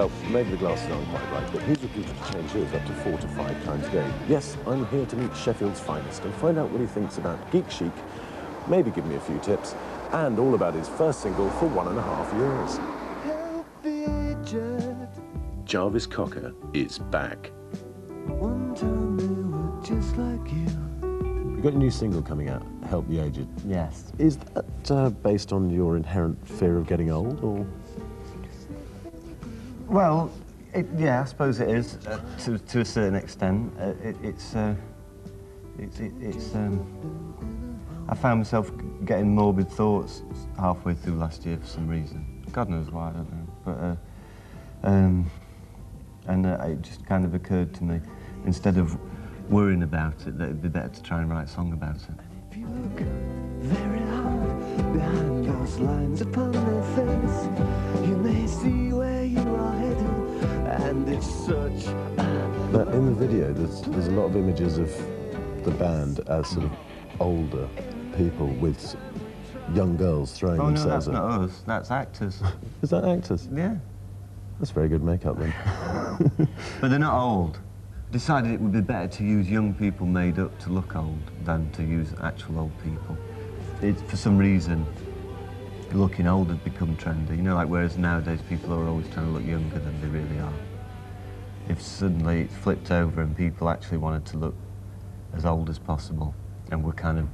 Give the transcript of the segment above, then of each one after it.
Well, maybe the glasses aren't quite right, but he's reputed to change his up to 4 to 5 times a day. Yes, I'm here to meet Sheffield's finest and find out what he thinks about geek chic, maybe give me a few tips, and all about his first single for 1.5 years. Jarvis Cocker is back. One time they were just like you. You've got a new single coming out, Help the Aged. Yes. Is that based on your inherent fear of getting old, or...? Well, yeah, I suppose it is, to a certain extent. I found myself getting morbid thoughts halfway through last year for some reason. God knows why, I don't know. But, it just kind of occurred to me, instead of worrying about it, that it'd be better to try and write a song about it. If you look very hard behind those lines upon their face, you may see where you are headed, and it's such But in the video, there's a lot of images of the band as sort of older people with young girls throwing themselves at... Oh, no, that's not us. That's actors. Is that actors? Yeah. That's very good makeup, then. But they're not old. Decided it would be better to use young people made up to look old than to use actual old people. For some reason, looking old had become trendy. You know, like whereas nowadays people are always trying to look younger than they really are. If suddenly it flipped over and people actually wanted to look as old as possible and were kind of,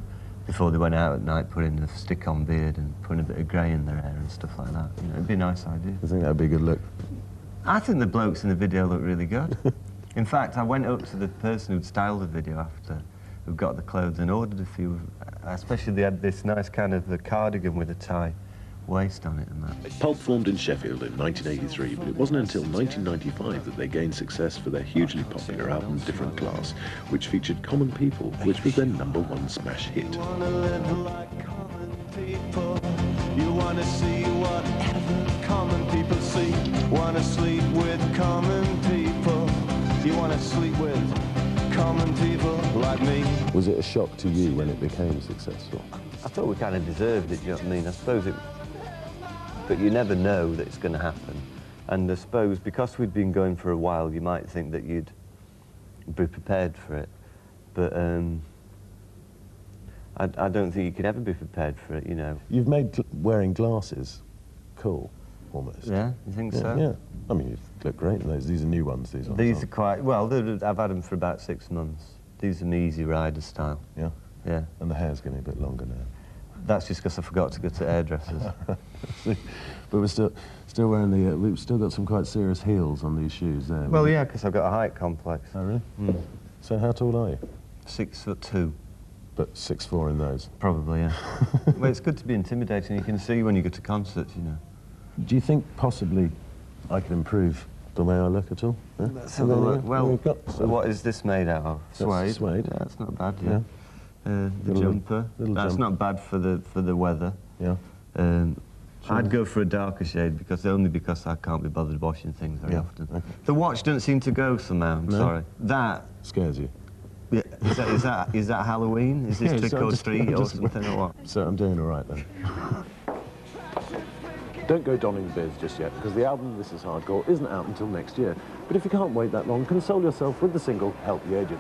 before they went out at night, putting a stick-on beard and putting a bit of grey in their hair and stuff like that. You know, it'd be a nice idea. I think that'd be a good look. I think the blokes in the video look really good. In fact, I went up to the person who'd styled the video after, who got the clothes, and ordered a few, especially they had this nice kind of a cardigan with a tie waist on it and that. Pulp formed in Sheffield in 1983, but it wasn't until 1995 that they gained success for their hugely popular album Different Class, which featured Common People, which was their #1 smash hit. You wanna live like common people. You wanna see whatever common people see. Wanna sleep with common people. You wanna sleep with common people like me. Was it a shock to you when it became successful? I thought we kind of deserved it, do you know what I mean? I suppose it... But you never know that it's going to happen. And I suppose because we'd been going for a while, you might think that you'd be prepared for it. But I don't think you could ever be prepared for it, you know. You've made wearing glasses cool, almost. Yeah, you think so? Yeah. I mean, you look great in those. These are new ones, these ones. These are quite... Well, I've had them for about 6 months. These are my Easy Rider style. Yeah? Yeah. And the hair's getting a bit longer now. That's just because I forgot to go to hairdressers. But we're still wearing the... we've still got some quite serious heels on these shoes there. Well, yeah, because I've got a height complex. Oh, really? Mm. So how tall are you? 6'2". But 6'4" in those? Probably, yeah. Well, it's good to be intimidating. You can see when you go to concerts, you know. Do you think possibly I could improve the way I look at all? Yeah? Let's have a look. Well, so what is this made out of? Suede? Suede. Yeah, that's not bad, yeah. The jumper. That's not bad for the weather. Yeah. I'd go for a darker shade only because I can't be bothered washing things very often. Okay. The watch doesn't seem to go somehow, I'm sorry. That scares you? Yeah, is that Halloween? Is this trick or treat or something or what? So I'm doing all right then. Don't go donning the biz just yet, because the album This Is Hardcore isn't out until next year. But if you can't wait that long, console yourself with the single Help the Aged.